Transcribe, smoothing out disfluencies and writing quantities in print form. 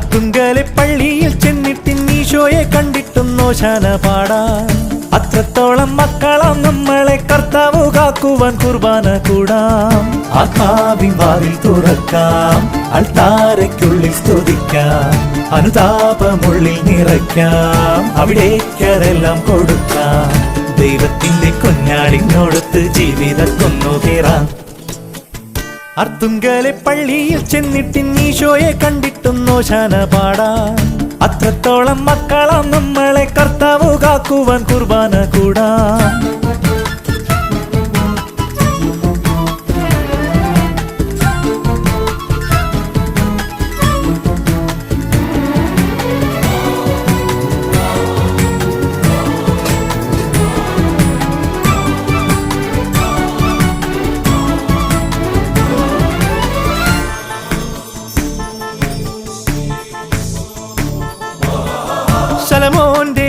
അർത്തുങ്കലെ പള്ളിയിൽ ചെന്നിട്ടിൻ ഈശോയെ കണ്ടിട്ടും നോശാന പാടാം. അത്രത്തോളം മക്കളാം നമ്മളെ കർത്താവ് കാക്കുവാൻ കുർബാന കൂടാം. ആത്മാവിൻ വാതിൽ തുറക്കാം, അൾത്താരയ്ക്കുള്ളിൽ സ്തുതിക്കാം, അനുതാപമുള്ളിൽ നിറയ്ക്കാം, അവിടേക്കതെല്ലാം കൊടുക്കാം. ദൈവത്തിന്റെ കുഞ്ഞാടിനോടൊത്ത് ജീവിതക്കൊന്നു കയറാം. അർത്തുങ്കലെ പള്ളിയിൽ ചെന്നിട്ടിൻ ഈശോയെ കണ്ടിട്ടും നോശാന പാടാം. അത്രത്തോളം മക്കളാം നമ്മളെ കർത്താവ് കാക്കുവാൻ കുർബാന കൂടാം. ശലോമോന്റെ